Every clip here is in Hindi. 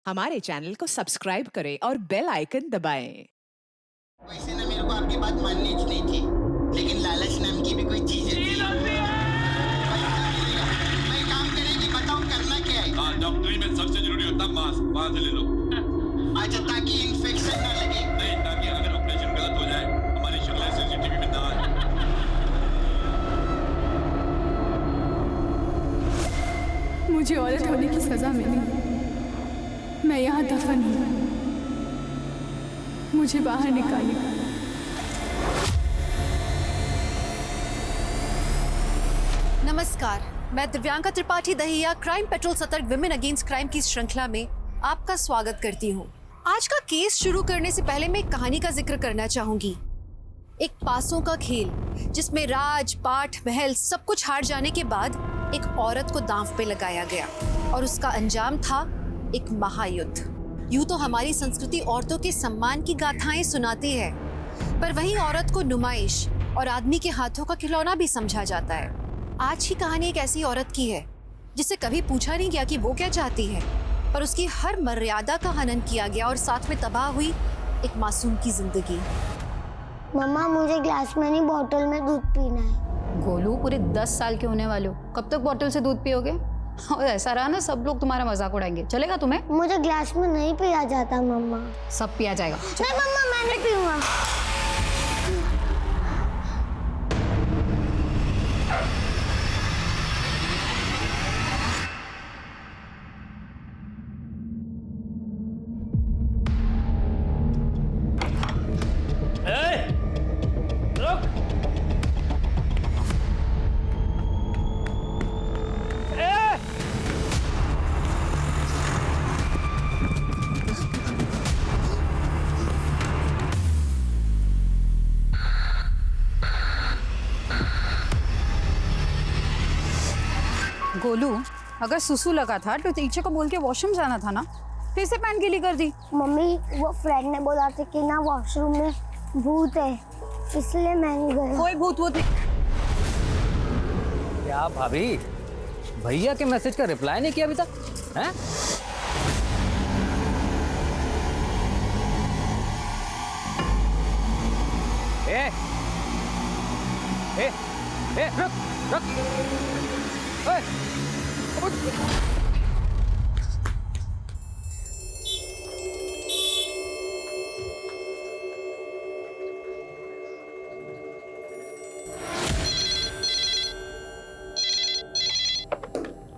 हमारे चैनल को सब्सक्राइब करें और बेल आइकन दबाएं। वैसे ना मेरे को आपकी बात माननी नहीं थी, लेकिन लालच नाम की भी कोई चीज है। मैं काम करेगी, बताओ करना क्या है? हाँ, डॉक्टरी में सबसे जरूरी होता है मास्क, वहाँ से ले लो। अच्छा, ताकि इन्फेक्शन ना लगे। नहीं, ताकि अगर ऑपरेशन गलत हो जाए हमारी शक्ल सीसीटीवी में ना आए। मुझे औरत होने की सजा मिली, मैं यहाँ दफन हूँ, मुझे बाहर निकालिए। नमस्कार, मैं दिव्यांका त्रिपाठी दहिया क्राइम पेट्रोल सतर्क विमेन अगेंस्ट क्राइम की श्रृंखला में आपका स्वागत करती हूँ। आज का केस शुरू करने से पहले मैं एक कहानी का जिक्र करना चाहूंगी। एक पासों का खेल जिसमें राज पाठ महल सब कुछ हार जाने के बाद एक औरत को दांव पे लगाया गया और उसका अंजाम था एक महायुद्ध। यूं तो हमारी संस्कृति औरतों के सम्मान की गाथाएं सुनाती है, पर वहीं औरत को नुमाइश और आदमी के हाथों का खिलौना भी समझा जाता है। आज की कहानी एक ऐसी औरत की है जिसे कभी पूछा नहीं गया कि वो क्या चाहती है, पर उसकी हर मर्यादा का हनन किया गया और साथ में तबाह हुई एक मासूम की जिंदगी। मम्मा, मुझे ग्लास में नहीं बॉटल में दूध पीना है। गोलू, पूरे 10 साल के होने वाले हो, कब तक बॉटल से दूध पियोगे? और ऐसा रहा ना, सब लोग तुम्हारा मजाक उड़ाएंगे। चलेगा तुम्हें? मुझे ग्लास में नहीं पिया जाता मम्मा। सब पिया जाएगा। नहीं मम्मा, मैं नहीं पीऊंगा। गोलू, अगर सुसु लगा था तो टीचर को बोल के वॉशरूम जाना था ना, फिर से पैंट गीली कर दी। मम्मी, वो फ्रेंड ने बोला था कि ना वॉशरूम में भूत है, इसलिए मैं नहीं गया। कोई भूत वूत नहीं। क्या भाभी, भैया के मैसेज का रिप्लाई नहीं किया अभी तक? हैं? ए, रुक, रुक। ए, उठ।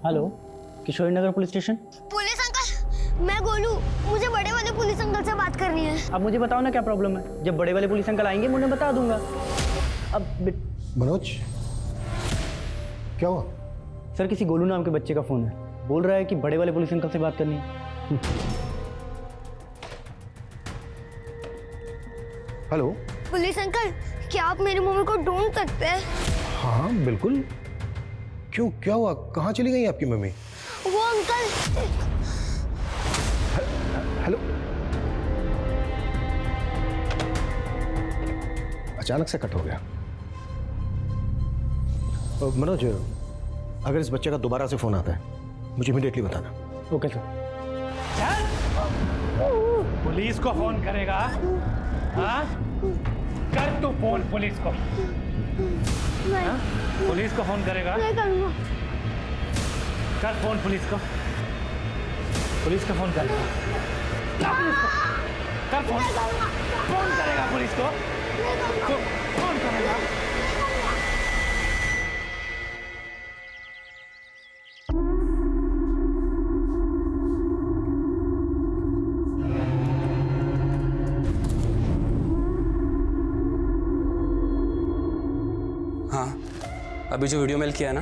हेलो, किशोरी नगर पुलिस स्टेशन। पुलिस अंकल, मैं गोलू, मुझे बड़े वाले पुलिस अंकल से बात करनी है। अब मुझे बताओ ना क्या प्रॉब्लम है। जब बड़े वाले पुलिस अंकल आएंगे मैं उन्हें बता दूंगा। अब मनोज, क्या हुआ? सर, किसी गोलू नाम के बच्चे का फोन है, बोल रहा है कि बड़े वाले पुलिस अंकल से बात करनी है। हेलो पुलिस अंकल, क्या आप मेरी मम्मी को ढूंढ सकते हैं? हाँ बिल्कुल। क्यों, क्या हुआ? कहाँ चली गई आपकी मम्मी? वो अंकल। हेलो, अचानक से कट हो गया। मनोज, अगर इस बच्चे का दोबारा से फोन आता है मुझे इमीडिएटली बताना। Okay sir. पुलिस को फोन करेगा? हाँ, कर तू फोन पुलिस को। हाँ? पुलिस को फोन करेगा? नहीं करूँगा। कर फोन पुलिस को। पुलिस को फोन करेगा? कर फोन। फोन करेगा पुलिस को? फोन करेगा? हाँ, अभी जो वीडियो मेल किया है ना,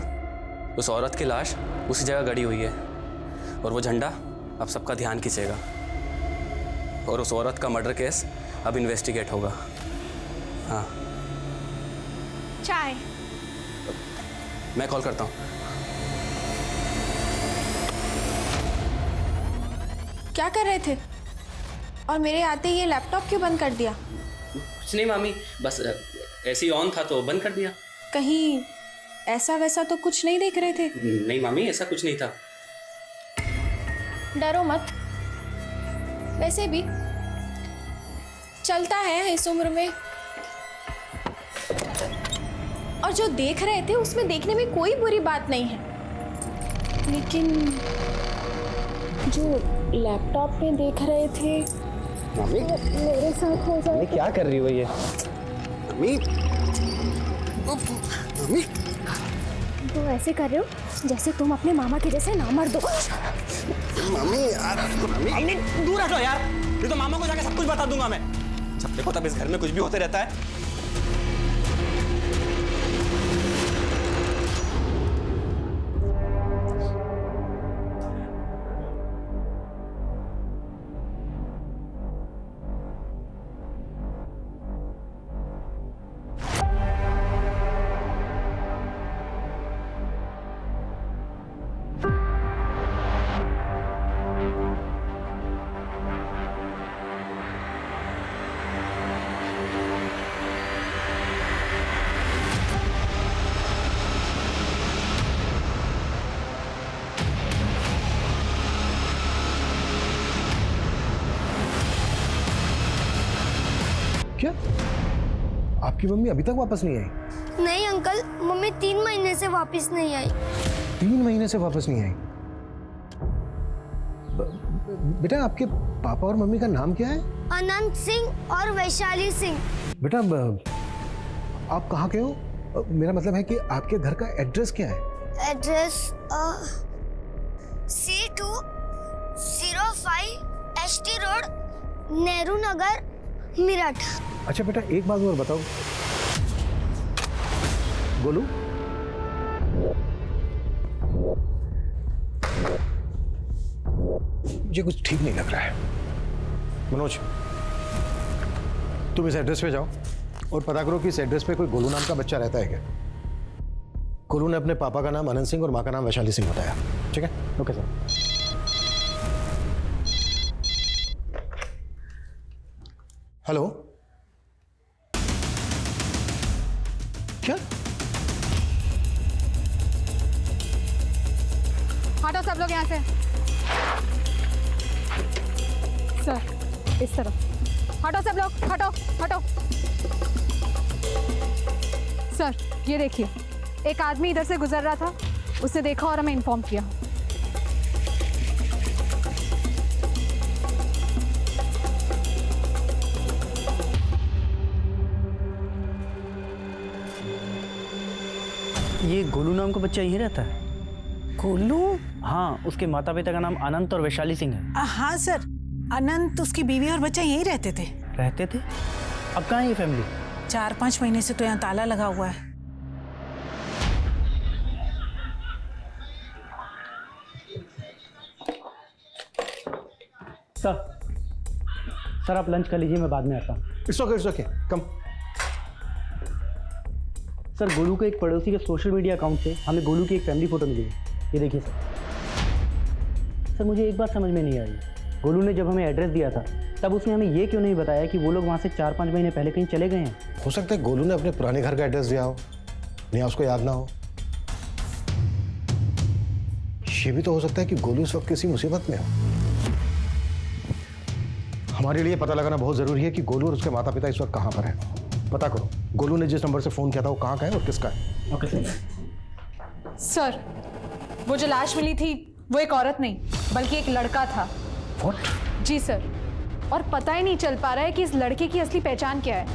उस औरत की लाश उसी जगह गड़ी हुई है और वो झंडा अब सबका ध्यान खींचेगा और उस औरत का मर्डर केस अब इन्वेस्टिगेट होगा। हाँ, चाय। मैं कॉल करता हूँ। क्या कर रहे थे? और मेरे आते ही ये लैपटॉप क्यों बंद कर दिया? कुछ नहीं मामी, बस ऐसे ही ऑन था तो बंद कर दिया। कहीं ऐसा वैसा तो कुछ नहीं देख रहे थे? नहीं मामी, ऐसा कुछ नहीं था। डरो मत, वैसे भी चलता है इस उम्र में। और जो देख रहे थे उसमें देखने में कोई बुरी बात नहीं है, लेकिन जो लैपटॉप में देख रहे थे मम्मी मेरे साथ हो जाए। क्या कर रही हो ये? मम्मी मम्मी तो ऐसे कर रहे हो जैसे तुम अपने मामा के जैसे ना मर दो। मम्मी यार मम्मी दूर हटो यार, ये तो मामा को जाके सब कुछ बता दूंगा मैं। जब देखो तब इस घर में कुछ भी होते रहता है। क्या आपकी मम्मी अभी तक वापस नहीं आई? नहीं अंकल, मम्मी 3 महीने से वापस नहीं आई। 3 महीने से वापस नहीं आई? बेटा आपके पापा और मम्मी का नाम क्या है? अनंत सिंह और वैशाली सिंह। बेटा आप कहाँ के हो? मेरा मतलब है कि आपके घर का एड्रेस क्या है? Address C205 ST road, Nehru Nagar, Meerut. अच्छा बेटा एक बात और बताओ, गोलू ये कुछ ठीक नहीं लग रहा है। मनोज तुम इस एड्रेस पे जाओ और पता करो कि इस एड्रेस पे कोई गोलू नाम का बच्चा रहता है क्या। गोलू ने अपने पापा का नाम अनंत सिंह और माँ का नाम वैशाली सिंह बताया। ठीक है? Okay sir. हेलो क्या? हटो सब लोग यहाँ से। सर इस तरफ हटो सब लोग, हटो हटो। सर ये देखिए, एक आदमी इधर से गुजर रहा था, उसने देखा और हमें इन्फॉर्म किया। ये गोलू नाम का बच्चा यहीं रहता है? गोलू? हाँ, उसके माता पिता का नाम अनंत और वैशाली सिंह है। हाँ सर, अनंत, उसकी बीवी और बच्चा यहीं रहते थे। रहते थे? अब कहाँ है ये फैमिली? 4-5 महीने से तो यहाँ ताला लगा हुआ है। सर आप लंच कर लीजिए, मैं बाद में आता हूँ। It's okay come. Sir Golu के एक पड़ोसी के सोशल मीडिया अकाउंट से हमें गोलू की एक फैमिली फोटो मिली है, ये देखिए सर। सर मुझे एक बात समझ में नहीं आई, गोलू ने जब हमें एड्रेस दिया था तब उसने हमें ये क्यों नहीं बताया कि वो लोग वहाँ से 4-5 महीने पहले कहीं चले गए हैं। हो सकता है गोलू ने अपने पुराने घर का एड्रेस दिया हो, नहीं उसको याद ना हो। ये भी तो हो सकता है कि गोलू इस वक्त किसी मुसीबत में हो। हमारे लिए पता लगाना बहुत जरूरी है कि गोलू और उसके माता पिता इस वक्त कहाँ पर है। पता करो गोलू ने जिस नंबर से फोन किया था वो कहाँ का है और किसका है। Okay sir. सर वो जो लाश मिली थी वो एक औरत नहीं बल्कि एक लड़का था। What? जी सर, और पता ही नहीं चल पा रहा है कि इस लड़के की असली पहचान क्या है।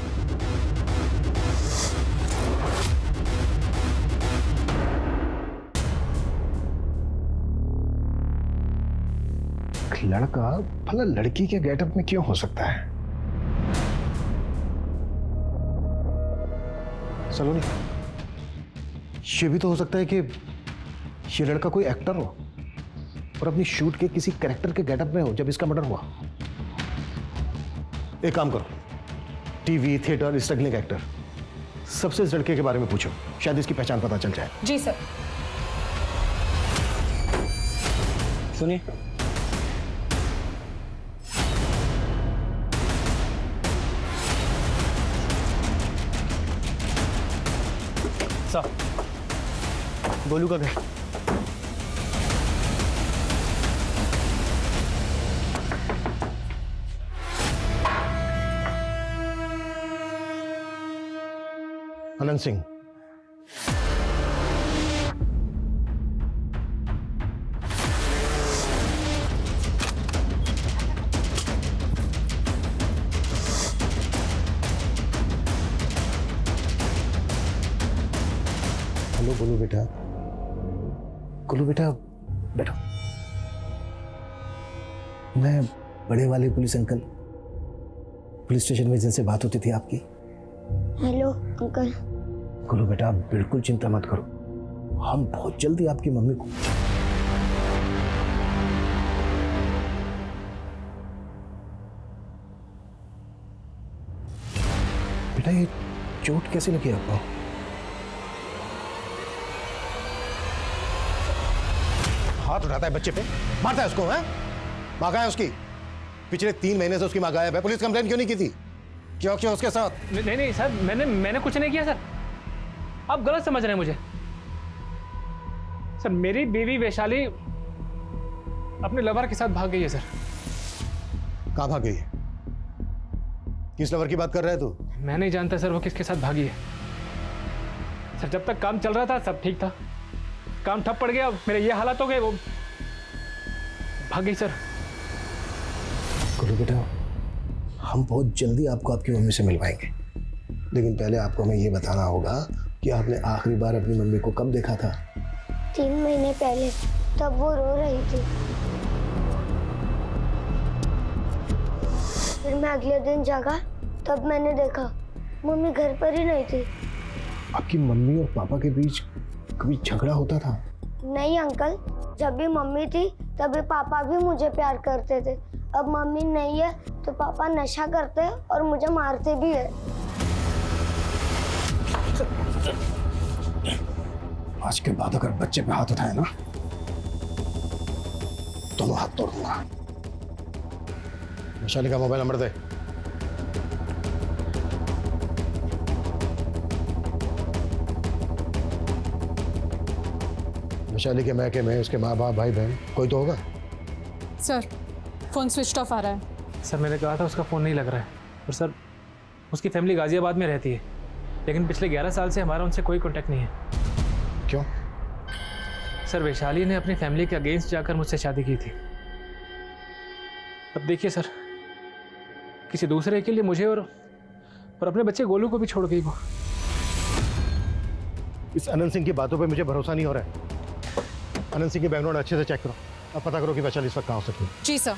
लड़का भला लड़की के गेटअप में क्यों हो सकता है? सलोनी, ये भी तो हो सकता है कि ये लड़का कोई एक्टर हो और अपनी शूट के किसी कैरेक्टर के गेटअप में हो जब इसका मर्डर हुआ। एक काम करो, टीवी, थिएटर, स्ट्रगलिंग एक्टर, सबसे इस लड़के के बारे में पूछो, शायद इसकी पहचान पता चल जाए। जी सर। सुनिए, सर गोलू का घर। अनंत सिंह। हेलो गोलू बेटा, गोलू बेटा बैठो। मैं बड़े वाले पुलिस अंकल, पुलिस स्टेशन में जिनसे बात होती थी आपकी। Hello uncle. गोलू बेटा आप बिल्कुल चिंता मत करो, हम बहुत जल्दी आपकी मम्मी को। बेटा ये चोट कैसे लगी आपको? हाथ उठाता है बच्चे पे, मारता है उसको, है? माँ कहाँ है उसकी? पिछले 3 महीने से उसकी माँ गायब है। पुलिस कंप्लेंट क्यों नहीं की थी? क्यों क्यों उसके साथ? नहीं सर, मैंने कुछ नहीं किया सर, आप गलत समझ रहे हैं मुझे। सर मेरी बीवी वैशाली अपने लवर के साथ भाग गई है सर। कहाँ भाग गई है? किस लवर की बात कर रहा है तू? मैं नहीं जानता सर वो किसके साथ भागी है सर। जब तक काम चल रहा था सब ठीक था, काम ठप पड़ गया, मेरे ये हालात हो गए, वो भाग गई सर। गुरु बेटा हम बहुत जल्दी आपको आपकी मम्मी से मिलवाएंगे, लेकिन पहले आपको हमें ये बताना होगा कि आपने आखिरी बार अपनी मम्मी को कब देखा था? 3 महीने पहले, तब वो रो रही थी। फिर मैं अगले दिन जागा, तब मैंने देखा मम्मी घर पर ही नहीं थी। आपकी मम्मी और पापा के बीच कभी झगड़ा होता था? नहीं अंकल, जब भी मम्मी थी तभी पापा भी मुझे प्यार करते थे। अब मम्मी नहीं है तो पापा नशा करते हैं और मुझे मारते भी है। आज के बाद अगर बच्चे पे हाथ उठाए ना, दोनों हाथ तोड़ दूंगा। वैशाली का मोबाइल नंबर दे। वैशाली के मैके में उसके माँ बाप, भाई बहन कोई तो होगा? सर फोन स्विच ऑफ आ रहा है। सर मैंने कहा था उसका फ़ोन नहीं लग रहा है, और सर उसकी फैमिली गाजियाबाद में रहती है, लेकिन पिछले 11 साल से हमारा उनसे कोई कांटेक्ट नहीं है। क्यों? सर वैशाली ने अपनी फैमिली के अगेंस्ट जाकर मुझसे शादी की थी। अब देखिए सर, किसी दूसरे के लिए मुझे और अपने बच्चे गोलू को भी छोड़ गई वो। इस अनंत सिंह की बातों पे मुझे भरोसा नहीं हो रहा है। अनंत सिंह की बैकग्राउंड अच्छे से चेक करो, अब पता करो कि वैशाली इस वक्त कहाँ हो सकती है। जी सर।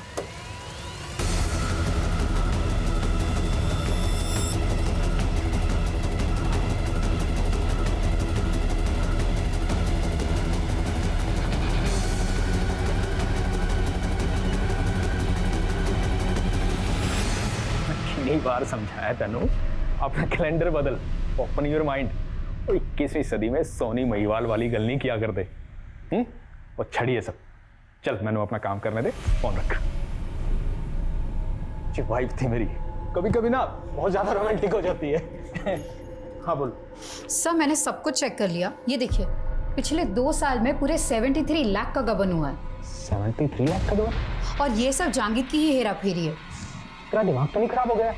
कितनी बार समझाया तनु, अपना कैलेंडर बदल, ओपन योर माइंड। 21वीं सदी में सोनी महिवाल वाली गल नहीं किया करते। और छड़िए सब, चल मैंने अपना काम करने दे, फोन रख। जो वाइफ थी मेरी, कभी कभी ना बहुत ज्यादा रोमांटिक हो जाती है। हाँ बोल। सर मैंने सब कुछ चेक कर लिया, ये देखिए पिछले 2 साल में पूरे 73 लाख का गबन हुआ है। 73 लाख का गबन? और ये सब जांगिद की ही हेरा फेरी है। तेरा दिमाग तो नहीं खराब हो गया?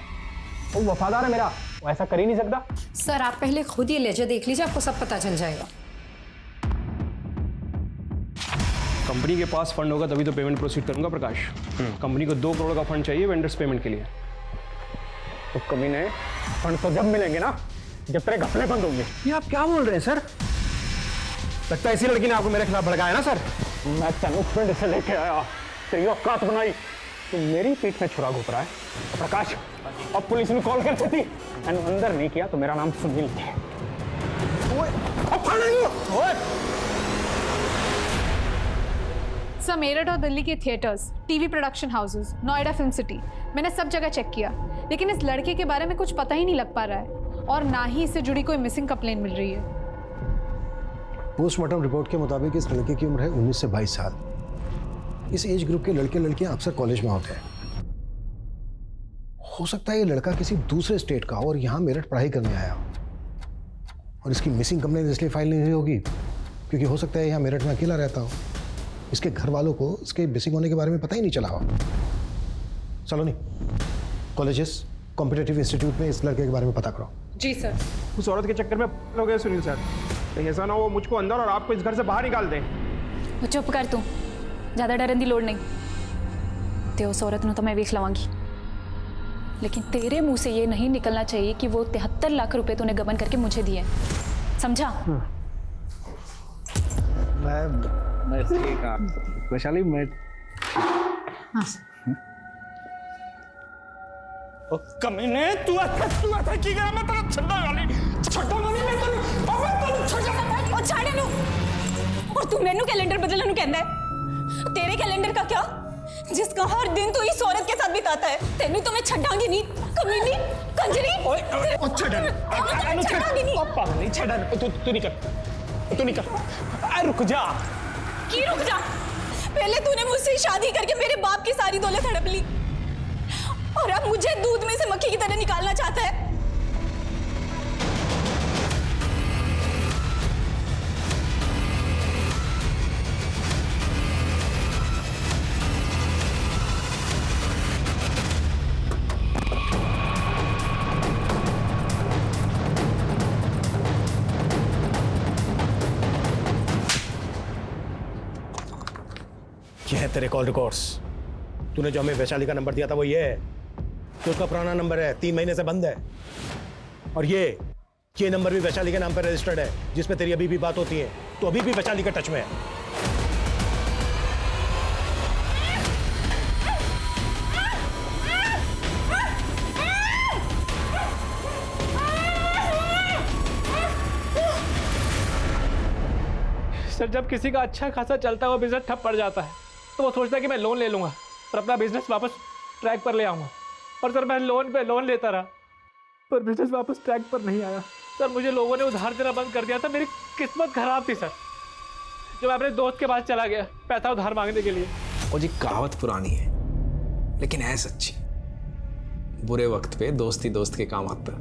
वो वफादार है मेरा, वो ऐसा कर ही नहीं सकता। सर आप पहले खुद ये लेजर देख लीजिए, आपको सब पता चल जाएगा। कंपनी के पास फंड होगा तभी तो पेमेंट प्रोसीड करूंगा प्रकाश। कंपनी को 2 करोड़ का फंड चाहिए वेंडर्स पेमेंट के लिए। तो कभी नहीं, फंड तो जब मिलेंगे ना, जब तेरे घपले बंद होंगे। ये आप क्या बोल रहे हैं सर? लगता है इसी लड़की ने आपको मेरे खिलाफ भड़काया ना सर? मैं तेनू पिंड से लेके आया, तेरी औकात बनाई, तो मेरी पीठ में छुरा घुप रहा है। तो प्रकाश अब पुलिस ने कॉल कर देती, मैंने अंदर नहीं किया तो मेरा नाम सुनील है। सर मेरठ और दिल्ली के theatres, TV production houses, Noida film city, मैंने सब जगह चेक किया, लेकिन इस लड़के के बारे में कुछ पता ही नहीं लग पा रहा है, और ना ही इससे जुड़ी कोई मिसिंग कंप्लेंट मिल रही है। पोस्टमार्टम रिपोर्ट के मुताबिक इस लड़के की उम्र है 19 से 22 साल। इस एज ग्रुप के लड़के लड़कियां अक्सर कॉलेज में होते हैं। हो सकता है ये लड़का किसी दूसरे स्टेट का और यहाँ मेरठ पढ़ाई करने आया हो, और इसकी मिसिंग कंप्लेंट इसलिए फाइल नहीं हुई होगी क्योंकि हो सकता है यहाँ मेरठ में अकेला रहता हो। इसके घर वालों को इसके मिसिंग होने के बारे में पता ही नहीं चला हो। सलोनी, कॉलेजेस, कॉम्पिटिटिव इंस्टीट्यूट में इस लड़के के बारे में पता करो। जी सर। उस औरत के चक्कर में हो गए सुनील सर। कहीं ऐसा ना हो मुझको अंदर और आपको इस घर से बाहर निकाल दें। वो चुप कर तू, ज़्यादा डरन की लोड़ नहीं। ते उस औरत तो मैं वेख लवांगी, लेकिन तेरे मुंह से ये नहीं निकलना चाहिए कि वो 73 लाख रुपए तूने गबन करके मुझे दिए, समझा? मैं ठीक हूं वैशाली। मैं ओ कमीने तू आता की गया मैं तेरा छड्डा वाली मैं तन्नू अबे तन्नू छड्डा और छाड़े नु। और तू मेनू कैलेंडर बदलने नु कहंदा है? तेरे कैलेंडर का क्या, जिसका हर दिन तू इस औरत के साथ बिताता है? तेनू तो मैं छड्डांगी नहीं, कमीनी, कंजरी। ओ छड्डांगी नहीं। पापा नहीं छड्डा। तू नहीं कर रुक जा। की रुक जा? पहले तूने मुझसे शादी करके मेरे बाप की सारी दौलत हड़प ली, और अब मुझे दूध में से मक्खी की तरह निकालना चाहता है। ये है तेरे कॉल रिकॉर्ड्स। तूने जो हमें वैशाली का नंबर दिया था वो ये है, तो उसका पुराना नंबर है, 3 महीने से बंद है। और ये नंबर भी वैशाली के नाम पर रजिस्टर्ड है, जिसमें तेरी अभी भी बात होती है, तो अभी भी वैशाली का टच में है। सर जब किसी का अच्छा खासा चलता हुआ बिजनेस ठप पड़ जाता है तो वो सोचता है कि मैं लोन ले लूँगा और अपना बिजनेस वापस ट्रैक पर ले आऊँगा। और सर मैं लोन पे लोन लेता रहा, पर बिजनेस वापस ट्रैक पर नहीं आया। सर मुझे लोगों ने उधार देना बंद कर दिया था। मेरी किस्मत खराब थी सर, जब मैं अपने दोस्त के पास चला गया पैसा उधार मांगने के लिए। वो जी कहावत पुरानी है लेकिन है सच्ची, बुरे वक्त पे दोस्ती दोस्त के काम आता है।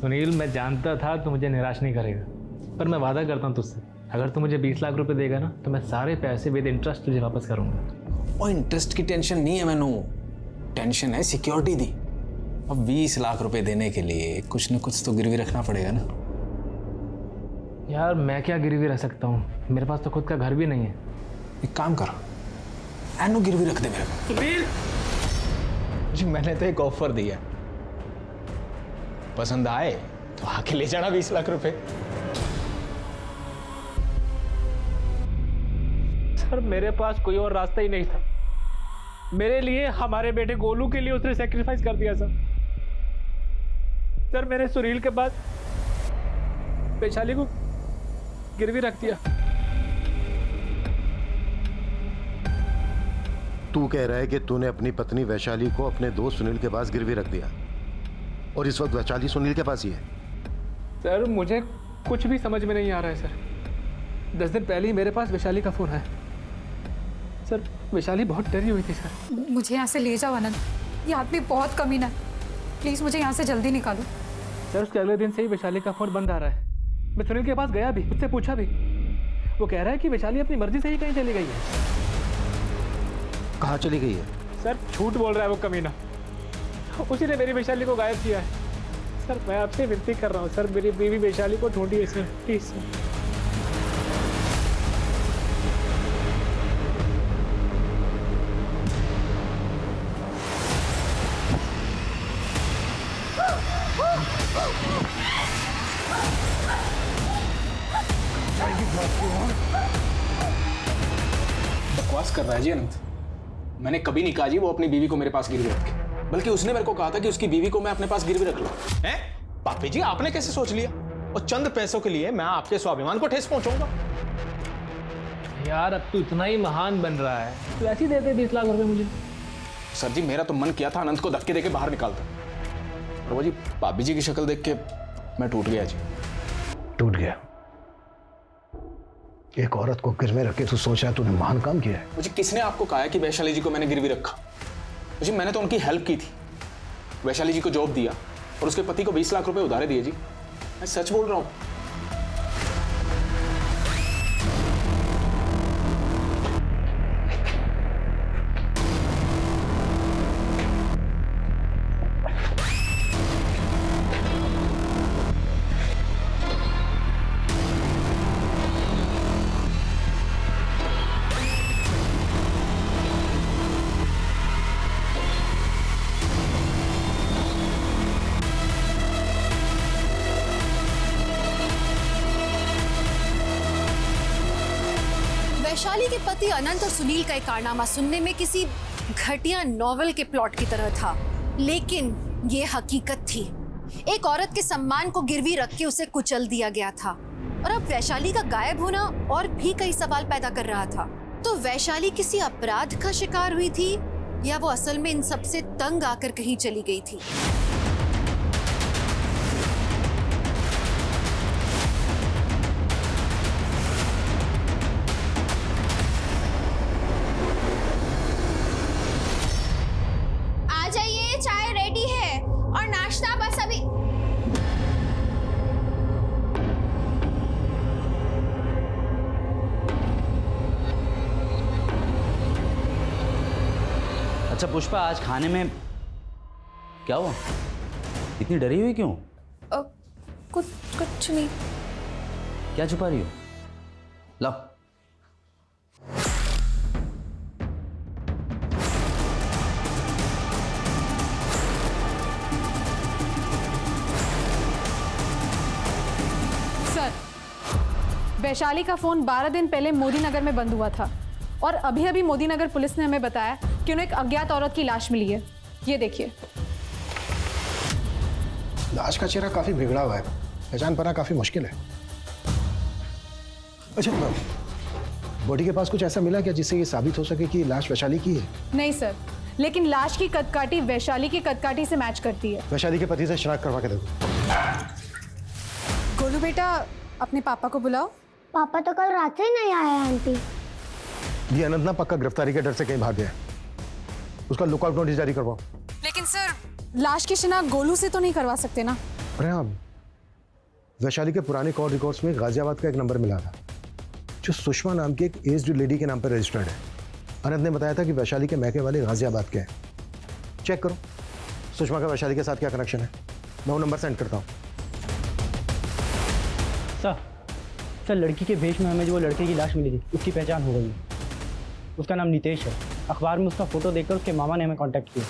सुनील मैं जानता था तू मुझे निराश नहीं करेगा, पर मैं वादा करता हूँ तुझसे, अगर तू मुझे 20 लाख रुपए देगा ना तो मैं सारे पैसे विद इंटरेस्ट तुझे वापस करूँगा। और इंटरेस्ट की टेंशन नहीं है मैनू, टेंशन है सिक्योरिटी दी। अब 20 लाख रुपए देने के लिए कुछ न कुछ तो गिरवी रखना पड़ेगा ना। यार मैं क्या गिरवी रख सकता हूँ, मेरे पास तो खुद का घर भी नहीं है। एक काम कर, एनो गिरवी रख दे मेरे को। सुनील जी मैंने तो एक ऑफर दिया, पसंद आए तो आके ले जाना 20 लाख रुपए। सर मेरे पास कोई और रास्ता ही नहीं था। मेरे लिए, हमारे बेटे गोलू के लिए उसने सैक्रिफाइस कर दिया सर। सर मैंने सुनील के बाद वैशाली को गिरवी रख दिया। तू कह रहा है कि तूने अपनी पत्नी वैशाली को अपने दोस्त सुनील के पास गिरवी रख दिया, और इस वक्त वैशाली सुनील के पास ही है? सर मुझे कुछ भी समझ में नहीं आ रहा है सर। 10 दिन पहले ही मेरे पास वैशाली का फोन है सर। वैशाली बहुत डरी हुई थी सर। मुझे यहाँ से ले जाओ आनंद, ये आदमी बहुत कमीना है, प्लीज़ मुझे यहाँ से जल्दी निकालो। सर उसके अगले दिन से ही वैशाली का फोन बंद आ रहा है। मैं सुनील के पास गया भी, उससे पूछा भी, वो कह रहा है कि वैशाली अपनी मर्जी से ही कहीं चली गई है। कहाँ चली गई है? सर झूठ बोल रहा है वो कमीना, उसी ने मेरी वैशाली को गायब किया है। सर मैं आपसे विनती कर रहा हूँ सर, मेरी बीवी वैशाली को ढूंढिए सर, प्लीज सर। बकवास कर रहा है जी अनंत। मैंने कभी नहीं कहा जी वो अपनी बीवी को मेरे पास गिरवी रखे, बल्कि उसने मेरे को कहा था कि उसकी बीवी को मैं अपने पास गिरवी रख लूं। हैं? पापी जी आपने कैसे सोच लिया? और चंद पैसों के लिए मैं आपके स्वाभिमान को ठेस पहुंचाऊंगा? यार अब तो इतना ही महान बन रहा है, तो ऐसे ही दे दे 20 लाख रुपए मुझे। सर जी मेरा तो मन किया था अनंत को धक्के देके बाहर निकालता, और वो जी पापी जी की शक्ल देख के मैं टूट गया जी। टूट गया? एक औरत को गिरवे रख के तू सोच रहा है तूने महान काम किया है? मुझे किसने आपको कहा है कि वैशाली जी को मैंने गिरवी रखा? जी मैंने तो उनकी हेल्प की थी, वैशाली जी को जॉब दिया और उसके पति को 20 लाख रुपए उधारे दिए जी। मैं सच बोल रहा हूं। वैशाली के पति अनंत और सुनील का एक कारनामा सुनने में किसी घटिया नॉवेल के प्लॉट की तरह था, लेकिन ये हकीकत थी। एक औरत के सम्मान को गिरवी रख के उसे कुचल दिया गया था और अब वैशाली का गायब होना और भी कई सवाल पैदा कर रहा था। तो वैशाली किसी अपराध का शिकार हुई थी या वो असल में इन सब से तंग आकर कहीं चली गई थी? आ जाइए, चाय रेडी है और नाश्ता बस अभी। अच्छा पुष्पा, आज खाने में क्या हुआ? इतनी डरी हुई क्यों? कुछ नहीं। क्या छुपा रही हो? लाओ। सर, वैशाली का फोन 12 दिन पहले मोदी नगर में बंद हुआ था और अभी अभी मोदी नगर पुलिस ने हमें बताया कि उन्हें एक अज्ञात औरत की लाश मिली है। ये देखिए। लाश का चेहरा काफी बिगड़ा हुआ है, पहचान पाना काफी मुश्किल है। अच्छा, बॉडी के पास कुछ ऐसा मिला क्या जिससे ये साबित हो सके कि लाश वैशाली की है? नहीं सर, लेकिन लाश की कदकाठी वैशाली की कदकाठी से मैच करती है। वैशाली के पति से शनाख्त करवा के देखो। गोलू बेटा, अपने पापा को बुलाओ। पापा तो कल रात से ही नहीं आए आंटी। ये अनंत ना पक्का गिरफ्तारी के डर से कहीं भाग गया, उसका लुकआउट नोटिस जारी करवाओ। लेकिन सर, लाश की शिनाख्त गोलू से तो नहीं करवा सकते ना? अरे हाँ, वैशाली के पुराने कॉल रिकॉर्ड्स में गाजियाबाद का एक नंबर मिला था जो सुषमा नाम की एक एज्ड लेडी के नाम पर रजिस्टर्ड है। अनंत ने बताया था कि वैशाली के मैके वाले गाजियाबाद के हैं। चेक करो सुषमा का वैशाली के साथ क्या कनेक्शन है। मैं वो नंबर सेंड करता हूँ। सर, लड़की के भेष में हमें जो वो लड़के की लाश मिली थी उसकी पहचान हो गई है। उसका नाम नितेश है। अखबार में उसका फोटो देखकर उसके मामा ने हमें कांटेक्ट किया।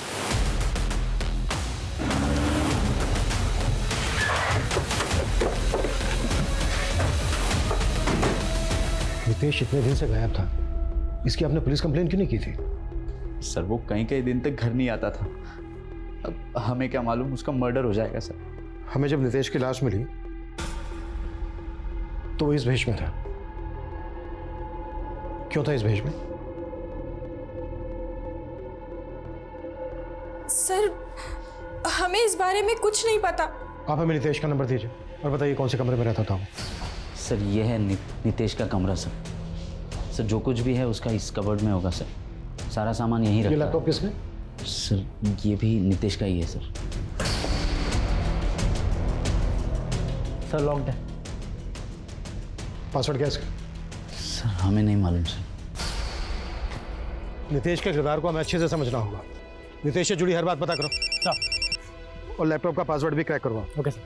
नितेश इतने दिन से गायब था, इसकी आपने पुलिस कंप्लेन क्यों नहीं की थी? सर वो कई दिन तक घर नहीं आता था। अब हमें क्या मालूम उसका मर्डर हो जाएगा सर। हमें जब नितेश की लाश मिली तो वो इस भेष में था। क्यों था इस भेष में? सर, हमें इस बारे में कुछ नहीं पता। आप हमें नितेश का नंबर दीजिए और बताइए कौन से कमरे में रहता था वो। सर ये है नितेश का कमरा सर। सर जो कुछ भी है उसका इस कबर्ड में होगा सर। सारा सामान यहीं रखा है। ये लैपटॉप किसमें? सर ये भी नितेश का ही है सर। सर लॉक्ड है। पासवर्ड क्या है इसका? सर हमें नहीं मालूम सर। नितेश के किरदार को हमें अच्छे से समझना होगा। नितेश से जुड़ी हर बात पता करो सर, और लैपटॉप का पासवर्ड भी क्रैक करवाओ। Okay sir.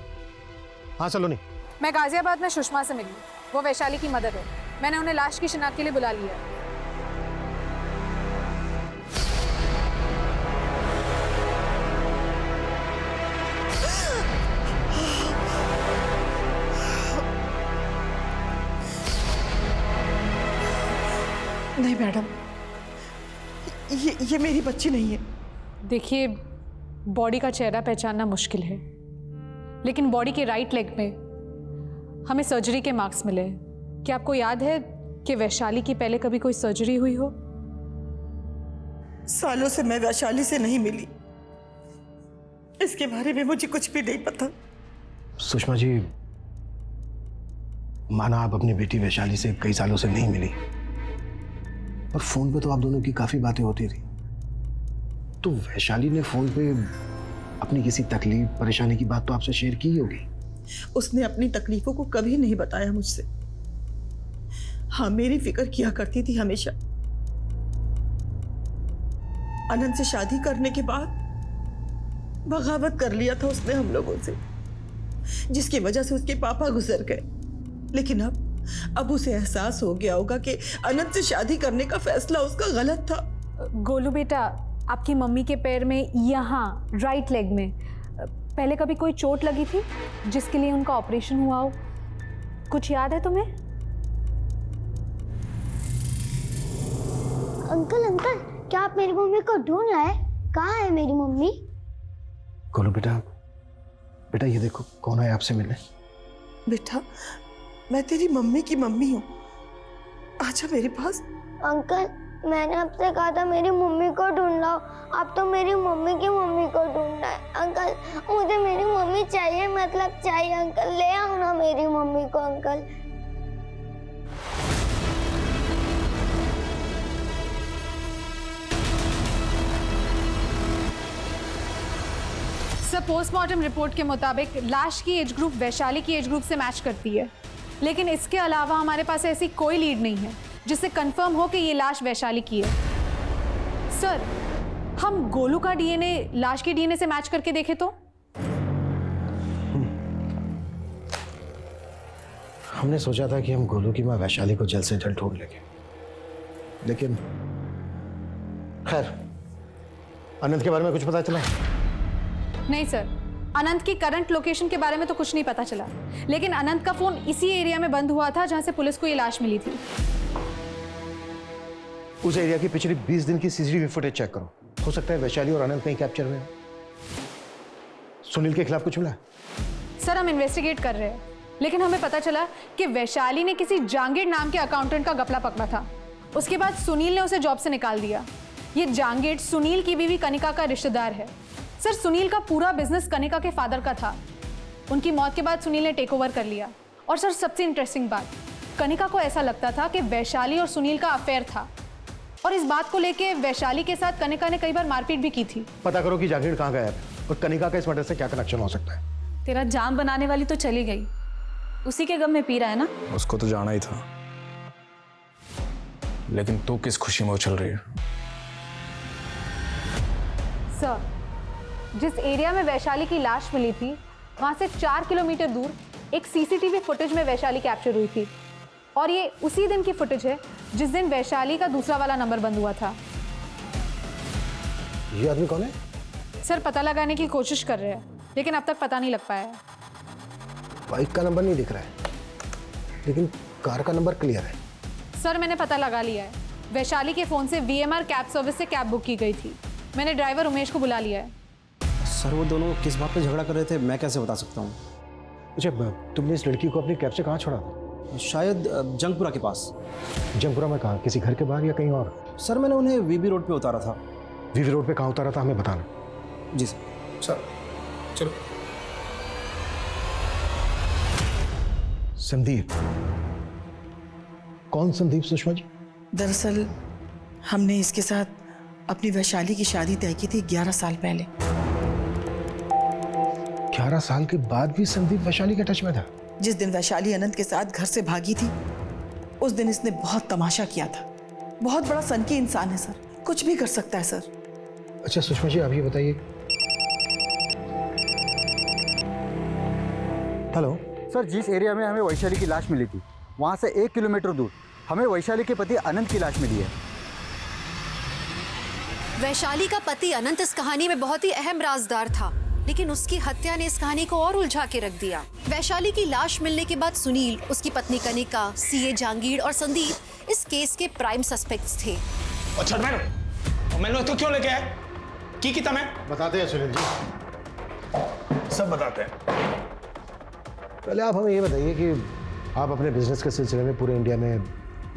हाँ सलोनी। मैं गाजियाबाद में सुषमा से मिली। वो वैशाली की मदर है। मैंने उन्हें लाश की शिनाख्त के लिए बुला लिया। नहीं मैडम, ये मेरी बच्ची नहीं है। देखिए, बॉडी का चेहरा पहचानना मुश्किल है, लेकिन बॉडी के राइट लेग में हमें सर्जरी के मार्क्स मिले। क्या आपको याद है कि वैशाली की पहले कभी कोई सर्जरी हुई हो? सालों से मैं वैशाली से नहीं मिली, इसके बारे में मुझे कुछ भी नहीं पता। सुषमा जी, माना आप अपनी बेटी वैशाली से कई सालों से नहीं मिली, पर फोन पे तो आप दोनों की काफी बातें होती थी। तो वैशाली ने फोन पे अपनी किसी तकलीफ परेशानी की बात तो आपसे शेयर की होगी। उसने अपनी तकलीफों को कभी नहीं बताया मुझसे। हाँ, मेरी फिक्र किया करती थी हमेशा। अनंत से शादी करने के बाद बगावत कर लिया था उसने हम लोगों से, जिसकी वजह से उसके पापा गुजर गए। लेकिन अब उसे एहसास हो गया होगा कि अनंत से शादी करने का फैसला उसका गलत था। गोलू बेटा, आपकी मम्मी के पैर में यहाँ राइट लेग में पहले कभी कोई चोट लगी थी जिसके लिए उनका ऑपरेशन हुआ हो? कुछ याद है तुम्हें? अंकल अंकल, क्या आप मेरी मम्मी को ढूंढ रहे हैं? कहाँ है मेरी मम्मी? गोलू बेटा, बेटा ये देखो कौन है आपसे मिलने। बेटा, मैं तेरी मम्मी की मम्मी हूँ, आजा मेरे पास। अंकल, मैंने आपसे कहा था मेरी मम्मी को ढूंढ लाओ, आप तो मेरी मम्मी की मम्मी को ढूंढ रहे हैं। अंकल, मुझे मेरी मम्मी चाहिए, मतलब चाहिए। अंकल ले आओ ना मेरी मम्मी को। अंकल सर, पोस्टमार्टम रिपोर्ट के मुताबिक लाश की एज ग्रुप वैशाली की एज ग्रुप से मैच करती है, लेकिन इसके अलावा हमारे पास ऐसी कोई लीड नहीं है जिससे कंफर्म हो कि ये लाश वैशाली की है। सर, हम गोलू का डीएनए लाश के डीएनए से मैच करके देखें तो? हमने सोचा था कि हम गोलू की माँ वैशाली को जल्द से जल्द ढूंढ लेंगे, लेकिन खैर, अनंत के बारे में कुछ पता चला? नहीं सर, अनंत की करंट लोकेशन के बारे में तो कुछ नहीं पता चला, लेकिन अनंत का फोन इसी एरिया में बंद हुआ था जहां से पुलिस को ये लाश मिली थी। उस एरिया की पिछली 20 दिन की सीसीटीवी फुटेज चेक करो, हो सकता है वैशाली और अनंत कहीं कैप्चर हुए। सुनील के खिलाफ कुछ मिला? सर, हम इन्वेस्टिगेट कर रहे हैं, लेकिन हमें पता चला कि वैशाली ने किसी जांगीर नाम के अकाउंटेंट का गपला पकड़ा था। उसके बाद सुनील ने उसे जॉब से निकाल दिया। ये जांगीर सुनील की बीवी कनिका का रिश्तेदार है। सर, सुनील का पूरा बिजनेस कनिका के फादर का था। उनकी मौत के बाद सुनील ने टेक ओवर कर लिया। और सर, सबसे इंटरेस्टिंग बात, कनिका को ऐसा लगता था कि वैशाली और सुनील का अफेयर था, और इस बात को लेके वैशाली के साथ कनिका ने कई बार मारपीट भी की थी। पता करो कि जागीर कहाँ गया है और कनिका का इस मर्डर से क्या कनेक्शन हो सकता है। तेरा जान बनाने वाली तो चली गई, उसी के गम में पी रहा है ना। उसको तो जाना ही था, लेकिन तू किस खुशी में उछल रही है? सर, जिस एरिया में वैशाली की लाश मिली थी, वहां से 4 किलोमीटर दूर एक सीसीटीवी फुटेज में वैशाली कैप्चर हुई थी, और ये उसी दिन की फुटेज है जिस दिन वैशाली का दूसरा वाला नंबर बंद हुआ था। ये आदमी कौन है? सर, पता लगाने की कोशिश कर रहे हैं, लेकिन अब तक पता नहीं लग पाया है। बाइक का नंबर नहीं दिख रहा है, लेकिन कार का नंबर क्लियर है। सर, मैंने पता लगा लिया है। वैशाली के फोन से VMR कैब सर्विस से कैब बुक की गई थी। मैंने ड्राइवर उमेश को बुला लिया है। सर, वो दोनों किस बात पे झगड़ा कर रहे थे मैं कैसे बता सकता हूँ? अच्छा, तुमने इस लड़की को अपनी कैब से कहाँ छोड़ा? शायद जंगपुरा के पास। जंगपुरा में कहाँ? किसी घर के बाहर या कहीं और? सर, मैंने उन्हें VB रोड पे उतारा था। VB रोड पे कहाँ उतारा था, हमें बताना। जी सर। सर चलो। संदीप? कौन संदीप सुषमा जी? दरअसल हमने इसके साथ अपनी वैशाली की शादी तय की थी 11 साल पहले। 11 साल के बाद भी संदीप वैशाली के टच में था? जिस दिन वैशाली अनंत के साथ घर से भागी थी, उस दिन इसने बहुत तमाशा किया था। बहुत बड़ा सनकी इंसान है सर, कुछ भी कर सकता है सर। अच्छा सुषमा जी, आप ये बताइए। हेलो सर, जिस एरिया में हमें वैशाली की लाश मिली थी, वहाँ से 1 किलोमीटर दूर हमें वैशाली के पति अनंत की लाश मिली है। वैशाली का पति अनंत इस कहानी में बहुत ही अहम राजदार था, लेकिन उसकी हत्या ने इस कहानी को और उलझा के रख दिया। वैशाली की लाश मिलने के बाद सुनील, उसकी पत्नी कनिका, सीए जहांगीर और संदीप इस केस के प्राइम सस्पेक्ट्स थे। अच्छा मैंने तो क्यों लेके आए? की मैं बताते हैं सुनील जी, सब बताते हैं। पहले आप हमें ये बताइए कि आप अपने बिजनेस के सिलसिले में पूरे इंडिया में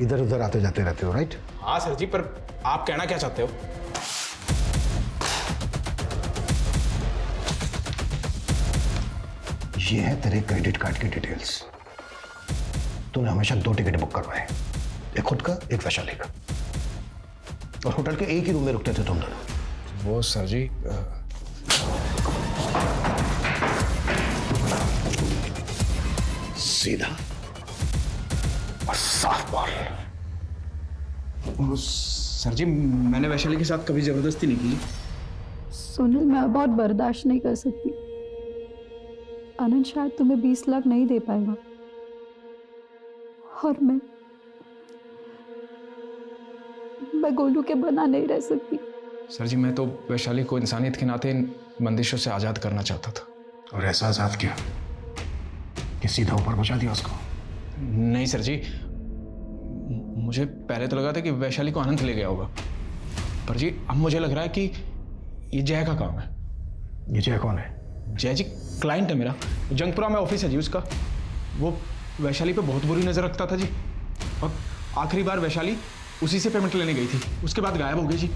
इधर उधर आते जाते रहते हो, राइट? हाँ सर जी, पर आप कहना क्या चाहते हो? ये है तेरे क्रेडिट कार्ड की डिटेल्स। तूने हमेशा 2 टिकट बुक करवाए, एक खुद का, एक वैशाली का, और होटल के एक ही रूम में रुकते थे तुम दोनों। वो सर जी सीधा और साफ बोल। सर जी, मैंने वैशाली के साथ कभी जबरदस्ती नहीं की। सुनील, मैं बहुत बर्दाश्त नहीं कर सकती। आनंद शायद तुम्हें 20 लाख नहीं दे पाएगा, और मैं गोलू के बना नहीं रह सकती। सर जी, मैं तो वैशाली को इंसानियत के नाते इन बंदिशों से आज़ाद करना चाहता था। और ऐसा आज़ाद किया कि सीधा ऊपर पहुंचा दिया उसको? नहीं सर जी, मुझे पहले तो लगा था कि वैशाली को अनंत ले गया होगा, पर जी अब मुझे लग रहा है कि ये जय का काम है। ये जय कौन है? जय जी क्लाइंट है मेरा, जंगपुरा में ऑफिस है जी उसका। वो वैशाली पे बहुत बुरी नज़र रखता था जी, और आखिरी बार वैशाली उसी से पेमेंट लेने गई थी, उसके बाद गायब हो गई जी।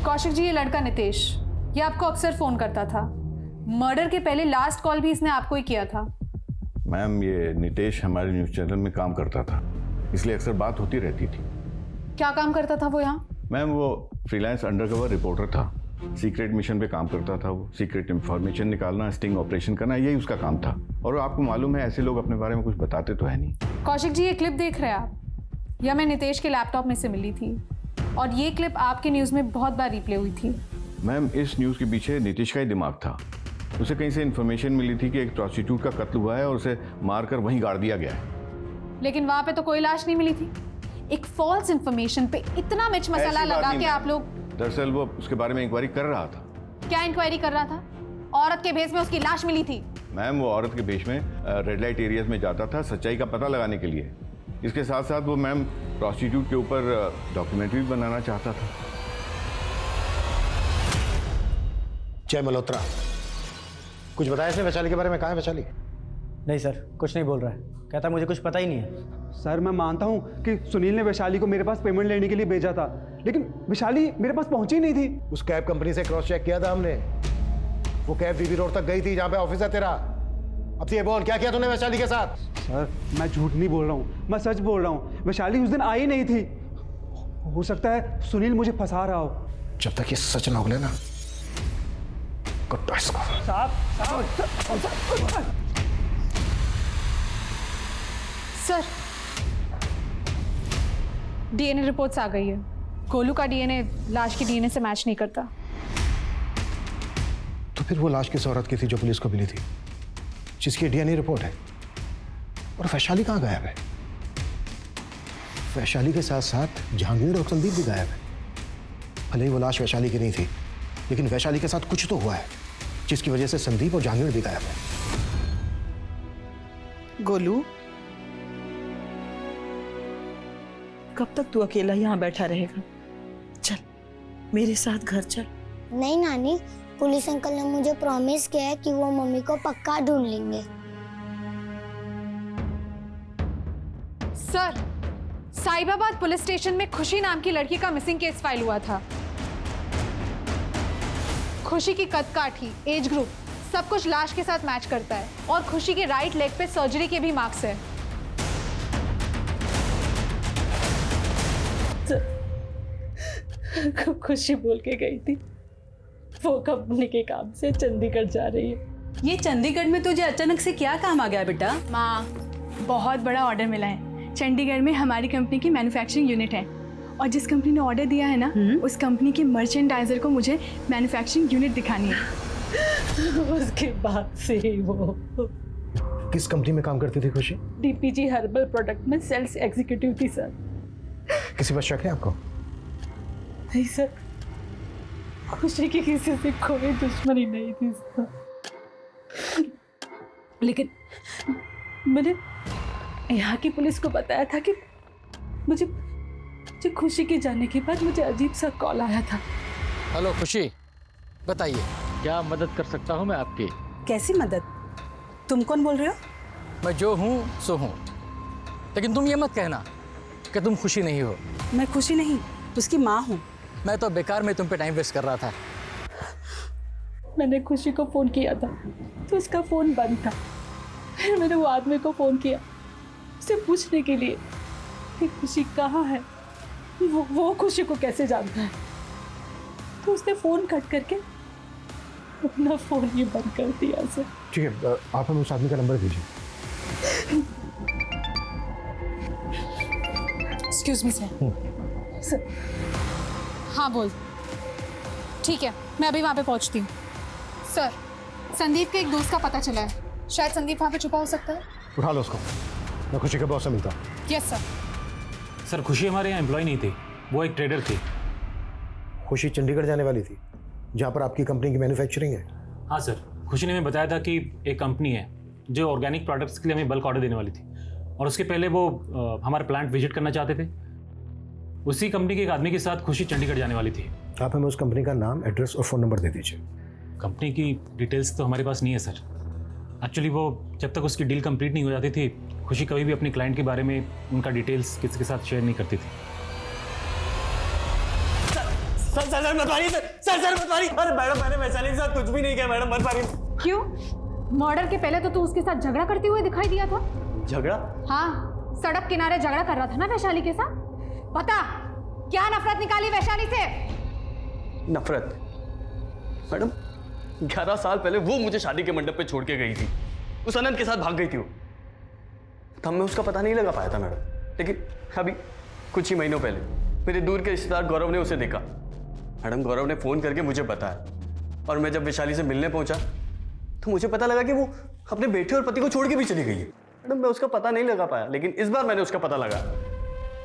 कौशिक जी, ये लड़का नितेश, ये आपको अक्सर फ़ोन करता था। मर्डर के पहले लास्ट कॉल भी इसने आपको ही किया था। मैम, ये नितेश हमारे न्यूज़ चैनल में काम करता था, इसलिए अक्सर बात होती रहती थी। क्या काम करता था वो यहाँ? मैम, वो फ्रीलांस अंडरकवर रिपोर्टर था, सीक्रेट मिशन पे काम करता था। वो सीक्रेट इंफॉर्मेशन निकालना, स्टिंग ऑपरेशन करना, यही उसका काम था। और आपको मालूम है, ऐसे लोग अपने बारे में कुछ बताते तो है नहीं। कौशिक जी, ये क्लिप देख रहे हैं आप? यह मैं नितेश के लैपटॉप में से मिली थी, और ये क्लिप आपके न्यूज़ में बहुत बार रिप्ले हुई थी। मैम, इस न्यूज़ के पीछे नितेश का ही दिमाग था। उसे कहीं से इन्फॉर्मेशन मिली थी कि एक प्रोस्टिट्यूट का कत्ल हुआ है और उसे मारकर वहीं गाड़ दिया गया है। लेकिन वहाँ पे तो कोई लाश नहीं मिली थी। एक फॉल्स इन्फॉर्मेशन पे इतना मिर्च मसाला लगा के आप लोग। दरअसल वो उसके बारे में इंक्वायरी कर रहा था। क्या इंक्वायरी कर रहा था? औरत के भेष में उसकी लाश मिली थी। मैम, वो औरत के भेष में रेड लाइट एरियाज में जाता था सच्चाई का पता लगाने के लिए। इसके साथ साथ वो मैम प्रोस्टिट्यूट के ऊपर डॉक्यूमेंट्री बनाना चाहता था। जय मल्होत्रा, कुछ बताया इसने वैशाली के बारे में? कहाँ है वैशाली? नहीं सर, कुछ नहीं बोल रहा है, कहता मुझे कुछ पता ही नहीं है। सर, मैं मानता हूँ कि सुनील ने वैशाली को मेरे पास पेमेंट लेने के लिए भेजा था, लेकिन वैशाली मेरे पास पहुंची नहीं थी। उस कैब कंपनी से क्रॉस चेक किया था हमने, वो कैब बीबी रोड तक गई थी जहाँ पे ऑफिस है तेरा। अब ये बोल, क्या किया तूने वैशाली के साथ? सर, मैं झूठ नहीं बोल रहा हूँ, मैं सच बोल रहा हूँ। वैशाली उस दिन आई नहीं थी। हो सकता है सुनील मुझे फंसा रहा हो। जब तक ये सच ना उगले ना, कुत्ता इसको। सर, डीएनए रिपोर्ट्स आ गई है। गोलू का डीएनए लाश की डीएनए से मैच नहीं करता। तो फिर वो लाश किस औरत की थी जो पुलिस को मिली थी, जिसकी डीएनए रिपोर्ट है? और वैशाली कहाँ गायब है? वैशाली के साथ साथ जहांगीर और संदीप भी गायब है। भले ही वो लाश वैशाली की नहीं थी, लेकिन वैशाली के साथ कुछ तो हुआ है जिसकी वजह से संदीप और जहांगीर भी गायब है। गोलू, कब तक तू अकेला यहाँ बैठा रहेगा? चल मेरे साथ घर चल। नहीं नानी, पुलिस अंकल ने मुझे प्रॉमिस किया है कि वो मम्मी को पक्का ढूंढ लेंगे। सर, साहिबाबाद पुलिस स्टेशन में खुशी नाम की लड़की का मिसिंग केस फाइल हुआ था। खुशी की कद काठी, एज ग्रुप, सब कुछ लाश के साथ मैच करता है, और खुशी के राइट लेग पे सर्जरी के भी मार्क्स है। खुशी बोल के गई थी वो कंपनी के काम से चंडीगढ़ जा रही है। ये चंडीगढ़ में तुझे अचानक से क्या काम आ गया बेटा? माँ, बहुत बड़ा ऑर्डर मिला है। चंडीगढ़ में हमारी कंपनी की मैन्युफैक्चरिंग यूनिट है, और जिस कंपनी ने ऑर्डर दिया है ना, उस कंपनी के मर्चेंडाइजर को मुझे मैन्युफैक्चरिंग यूनिट दिखानी है। उसके बाद से वो किस कंपनी में काम करती थी खुशी? डीपीजी हर्बल प्रोडक्ट में सेल्स एग्जीक्यूटिव थी सर। किसी पर शक है आपको? नहीं सर, खुशी की किसी से कोई दुश्मनी नहीं थी सर। लेकिन मैंने यहाँ की पुलिस को बताया था कि मुझे खुशी के जाने के बाद मुझे अजीब सा कॉल आया था। हेलो खुशी, बताइए क्या मदद कर सकता हूँ मैं आपकी? कैसी मदद? तुम कौन बोल रहे हो? मैं जो हूँ सो हूँ, लेकिन तुम ये मत कहना कि तुम खुशी नहीं हो। मैं खुशी नहीं, उसकी माँ हूँ। मैं तो बेकार में तुम पे टाइम वेस्ट कर रहा था। मैंने खुशी को फ़ोन किया था तो उसका फ़ोन बंद था। फिर मैंने वो आदमी को फ़ोन किया उसे पूछने के लिए कि खुशी कहाँ है, वो खुशी को कैसे जानता है। तो उसने फ़ोन कट करके अपना फ़ोन ही बंद कर दिया सर। ठीक है, आप हमें उस आदमी का नंबर दीजिए। Excuse me sir. हाँ बोल। ठीक है, मैं अभी वहाँ पे पहुँचती हूँ। सर, संदीप के एक दोस्त का पता चला है, शायद संदीप वहाँ पे छुपा हो सकता है। उठा लो उसको, मैं खुशी के बॉस से मिलता हूँ। Yes sir. सर, खुशी हमारे यहाँ एम्प्लॉय नहीं थी, वो एक ट्रेडर थी। खुशी चंडीगढ़ जाने वाली थी जहाँ पर आपकी कंपनी की मैन्युफैक्चरिंग है। हाँ सर, खुशी ने हमें बताया था कि एक कंपनी है जो ऑर्गेनिक प्रोडक्ट्स के लिए हमें बल्क ऑर्डर देने वाली थी। और उसके पहले वो हमारा प्लांट विजिट करना चाहते थे। उसी कंपनी के एक आदमी के साथ खुशी चंडीगढ़ जाने वाली थी। आप हमें उस कंपनी का नाम, एड्रेस और फ़ोन नंबर दे दीजिए। कंपनी की डिटेल्स तो हमारे पास नहीं है सर। एक्चुअली वो जब तक उसकी डील कंप्लीट नहीं हो जाती थी, खुशी कभी भी अपनी क्लाइंट के बारे में उनका डिटेल्स किसी के साथ शेयर नहीं करती थी। सर मत मारिए सर मत मारिए। अरे मैडम मैंने वैशाली के साथ कुछ भी नहीं किया मैडम, मत मारिए। क्यों? मर्डर के पहले तो तू उसके साथ झगड़ा करते हुए दिखाई दिया था। झगड़ा? हाँ, सड़क किनारे झगड़ा कर रहा था ना वैशाली के साथ। बता, क्या नफरत निकाली वैशाली से? नफरत? मैडम 11 साल पहले वो मुझे शादी के मंडप पे छोड़ के गई थी, उस अनंत के साथ भाग गई थी वो। तब मैं उसका पता नहीं लगा पाया था मैडम, लेकिन अभी कुछ ही महीनों पहले मेरे दूर के रिश्तेदार गौरव ने उसे देखा। मैडम गौरव ने फ़ोन करके मुझे बताया, और मैं जब वैशाली से मिलने पहुंचा तो मुझे पता लगा कि वो अपने बेटे और पति को छोड़ के भी चली गई है। मैडम मैं उसका पता नहीं लगा पाया, लेकिन इस बार मैंने उसका पता लगा,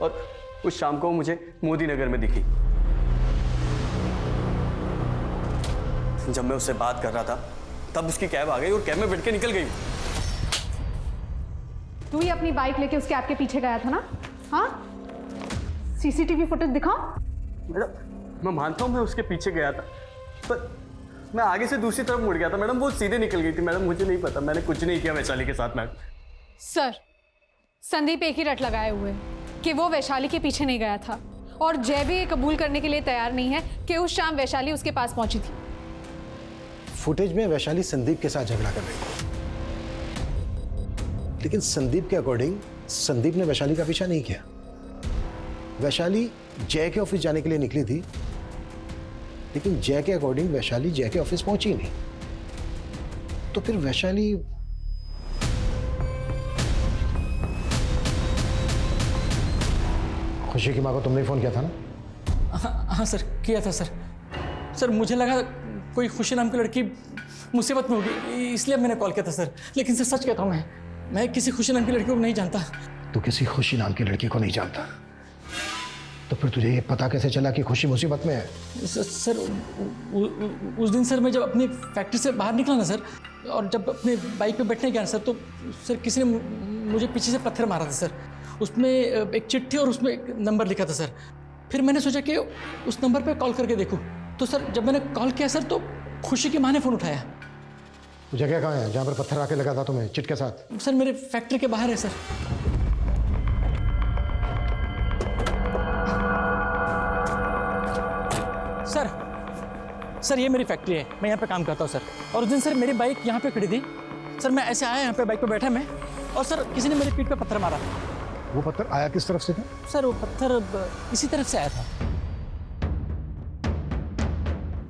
और उस शाम को मुझे मोदी नगर में दिखी। जब मैं उससे बात कर रहा था तब उसकी कैब आ गई और कैब में बैठ के निकल गई। तू ही अपनी बाइक लेके उसके कैब के पीछे गया था ना? हाँ, सीसीटीवी फुटेज दिखाओ। मैडम मैं मानता हूँ मैं उसके पीछे गया था, पर मैं आगे से दूसरी तरफ मुड़ गया था मैडम, वो सीधे निकल गई थी। मैडम मुझे नहीं पता, मैंने कुछ नहीं किया वैशाली के साथ। मैडम सर, संदीप एक ही रट लगाए हुए कि वो वैशाली के पीछे नहीं गया था, और जय भी ये कबूल करने के लिए तैयार नहीं है कि उस शाम वैशाली उसके पास पहुंची थी। फुटेज में वैशाली संदीप के साथ झगड़ा कर रही थी, लेकिन संदीप के अकॉर्डिंग संदीप ने वैशाली का पीछा नहीं किया। वैशाली जय के ऑफिस जाने के लिए निकली थी, लेकिन जय के अकॉर्डिंग वैशाली जय के ऑफिस पहुंची नहीं। तो फिर वैशाली खुशी की माँ को तुमने फोन किया था ना? हाँ सर, किया था सर। सर मुझे लगा कोई खुशी नाम की लड़की मुसीबत में होगी, इसलिए मैंने कॉल किया था सर। लेकिन सर सच कहता हूँ, मैं किसी खुशी नाम की लड़की को नहीं जानता। तू किसी खुशी नाम की लड़की को नहीं जानता? तो फिर तुझे ये पता कैसे चला कि खुशी मुसीबत में है? सर उस दिन सर मैं जब अपनी फैक्ट्री से बाहर निकला ना सर, और जब अपने बाइक पे बैठने गया सर, तो सर किसी ने मुझे पीछे से पत्थर मारा था सर। उसमें एक चिट्ठी और उसमें एक नंबर लिखा था सर। फिर मैंने सोचा कि उस नंबर पे कॉल करके देखूं, तो सर जब मैंने कॉल किया सर, तो खुशी की माँ ने फ़ोन उठाया। वो जगह कहाँ है जहाँ पर पत्थर आके लगा था तुम्हें चिट के साथ? सर मेरे फैक्ट्री के बाहर है सर। सर ये मेरी फैक्ट्री है, मैं यहाँ पे काम करता हूँ सर। और उस दिन सर मेरी बाइक यहाँ पे खड़ी थी सर, मैं ऐसे आया यहाँ पे, बाइक पे बैठा मैं, और सर किसी ने मेरी पीठ पे पत्थर मारा। वो पत्थर आया किस तरफ से था? सर वो पत्थर इसी तरफ से आया था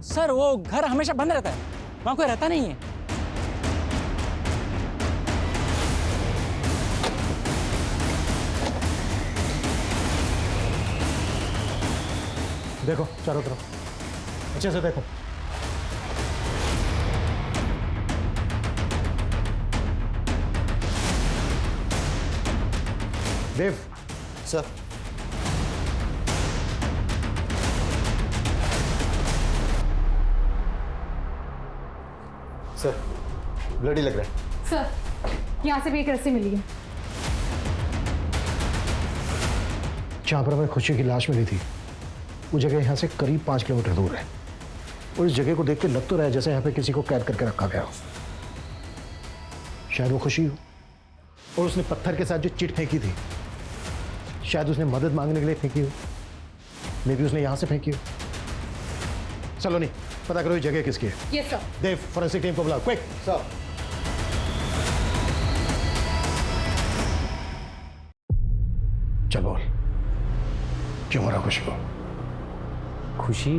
सर। वो घर हमेशा बंद रहता है, वहाँ कोई रहता नहीं है। देखो चारों तरफ अच्छे से देखो। देव सर, सर ब्लडी लग रहा है सर। यहाँ से भी एक रस्सी मिली है। जहाँ पर हमें खुशी की लाश मिली थी वो जगह यहाँ से करीब 5 किलोमीटर दूर है, और इस जगह को देख के लग तो रहा है जैसे यहाँ पे किसी को कैद करके रखा गया हो। शायद वो खुशी हो, और उसने पत्थर के साथ जो चिट फेंकी थी शायद उसने मदद मांगने के लिए फेंकी हो, मे बी उसने यहाँ से फेंकी हो। चलो नहीं पता करो ये जगह किसकी है। Yes sir. Dev forensic team को बुलाओ क्विक। सर। चल बोल, क्यों मरा खुशी को? खुशी?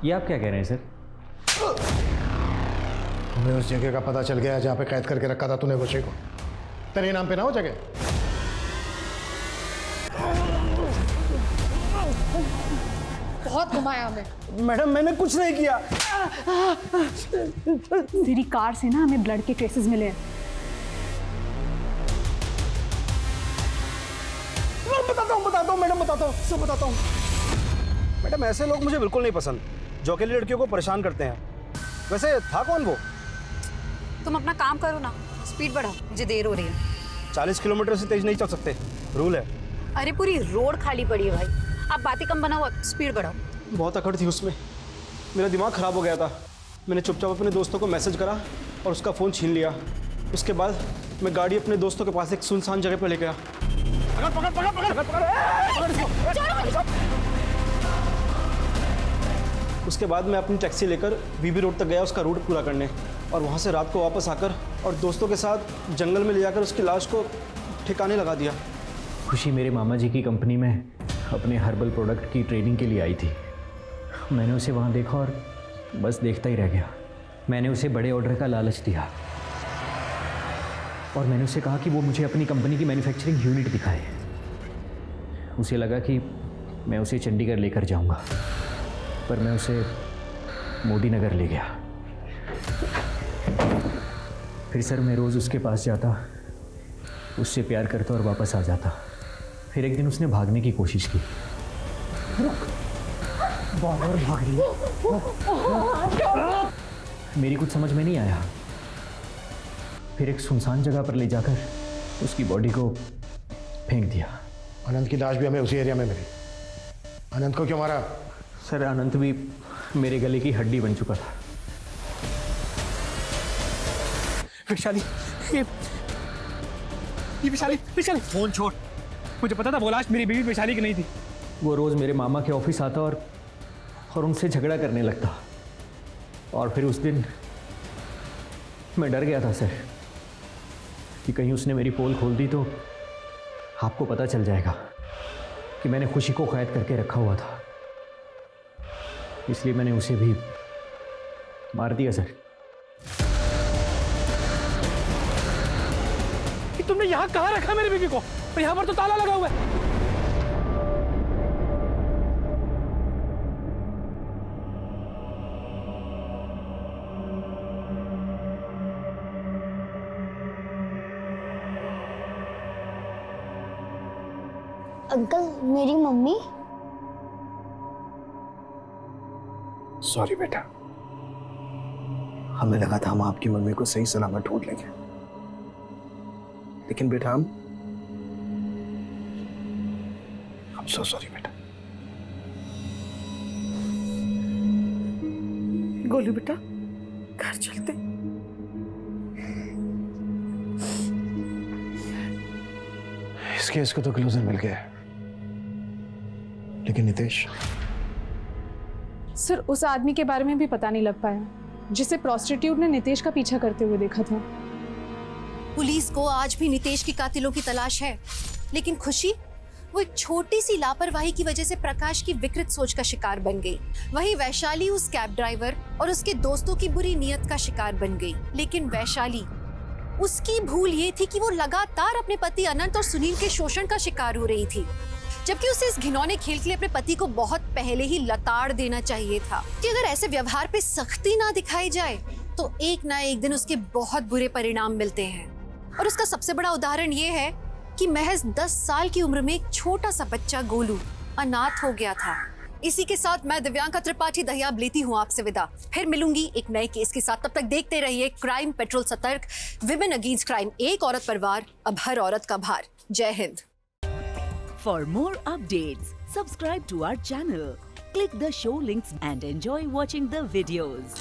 ये आप क्या कह रहे हैं सर? हमें उस जगह का पता चल गया जहाँ पे कैद करके रखा था तूने खुशी को। तेरे नाम पे ना हो जगह? बहुत घुमाया हमें। मैडम मैंने कुछ नहीं किया। तेरी कार से ना हमें ब्लड के ट्रेसेस मिले हैं। बताता हूँ मैडम, बताता हूँ, सब बताता हूँ। मैडम ऐसे लोग मुझे बिल्कुल नहीं पसंद जो अकेली लड़कियों को परेशान करते हैं। वैसे था कौन वो? तुम अपना काम करो ना, स्पीड बढ़ाओ, मुझे देर हो रही है। 40 किलोमीटर से तेज नहीं चल सकते, रूल है। अरे पूरी रोड खाली पड़ी है भाई, आप बातें कम बनाओ, स्पीड बढ़ाओ। बहुत अकड़ थी उसमें, मेरा दिमाग खराब हो गया था। मैंने चुपचाप अपने दोस्तों को मैसेज करा और उसका फ़ोन छीन लिया। उसके बाद मैं गाड़ी अपने दोस्तों के पास एक सुनसान जगह पर ले गया। उसके बाद मैं अपनी टैक्सी लेकर बीबी रोड तक गया उसका रूट पूरा करने, और वहाँ से रात को वापस आकर और दोस्तों के साथ जंगल में ले जाकर उसकी लाश को ठिकाने लगा दिया। खुशी मेरे मामा जी की कंपनी में अपने हर्बल प्रोडक्ट की ट्रेनिंग के लिए आई थी। मैंने उसे वहाँ देखा और बस देखता ही रह गया। मैंने उसे बड़े ऑर्डर का लालच दिया और मैंने उसे कहा कि वो मुझे अपनी कंपनी की मैन्युफैक्चरिंग यूनिट दिखाए। उसे लगा कि मैं उसे चंडीगढ़ लेकर जाऊंगा, पर मैं उसे मोदी नगर ले गया। फिर सर मैं रोज़ उसके पास जाता, उससे प्यार करता और वापस आ जाता। फिर एक दिन उसने भागने की कोशिश की। बार भाग रही है। मेरी कुछ समझ में नहीं आया। फिर एक सुनसान जगह पर ले जाकर उसकी बॉडी को फेंक दिया। अनंत की लाश भी हमें उसी एरिया में मिली। अनंत को क्यों मारा? सर अनंत भी मेरे गले की हड्डी बन चुका था। वैशाली, ये वैशाली, वैशाली फोन छोड़। मुझे पता था वो लाश मेरी बीवी वैशाली की नहीं थी। वो रोज़ मेरे मामा के ऑफिस आता और उनसे झगड़ा करने लगता। और फिर उस दिन मैं डर गया था सर कि कहीं उसने मेरी पोल खोल दी तो आपको पता चल जाएगा कि मैंने खुशी को कैद करके रखा हुआ था। इसलिए मैंने उसे भी मार दिया सर। कि तुमने यहाँ कहाँ रखा मेरी बीवी को? और यहाँ पर तो ताला लगा हुआ है। अंकल, मेरी मम्मी। सॉरी बेटा, हमें लगा था हम आपकी मम्मी को सही सलामत ढूंढ लेंगे, लेकिन बेटा हम सो सॉरी बेटा। गोलू बेटा, घर चलते। इस केस को तो क्लोजर मिल गया, लेकिन नितेश। सर उस आदमी के बारे में भी पता नहीं लग पाया जिसे प्रोस्टिट्यूट ने नितेश का पीछा करते हुए देखा था। पुलिस को आज भी नितेश की कातिलों की तलाश है, लेकिन खुशी वो एक छोटी सी लापरवाही की वजह से प्रकाश की विकृत सोच का शिकार बन गई। वहीं वैशाली उस कैब ड्राइवर और उसके दोस्तों की बुरी नीयत का शिकार बन गई। लेकिन वैशाली, उसकी भूल ये थी कि वो लगातार अपने पति अनंत और सुनील के शोषण का शिकार हो रही थी, जबकि उसे इस घिनौने खेल के लिए अपने पति को बहुत पहले ही लताड़ देना चाहिए था कि अगर ऐसे व्यवहार पे सख्ती ना दिखाई जाए तो एक ना एक दिन उसके बहुत बुरे परिणाम मिलते हैं। और उसका सबसे बड़ा उदाहरण ये है कि महज 10 साल की उम्र में एक छोटा सा बच्चा गोलू अनाथ हो गया था। इसी के साथ मैं दिव्यांका त्रिपाठी दहियाब लेती हूँ आपसे विदा। फिर मिलूंगी एक नए केस के साथ। तब तक देखते रहिए क्राइम पेट्रोल सतर्क, विमेन अगेंस्ट क्राइम, एक औरत पर वार, अब हर औरत का भार। जय Hind. For more updates, subscribe to our channel, click the show links and enjoy watching the videos.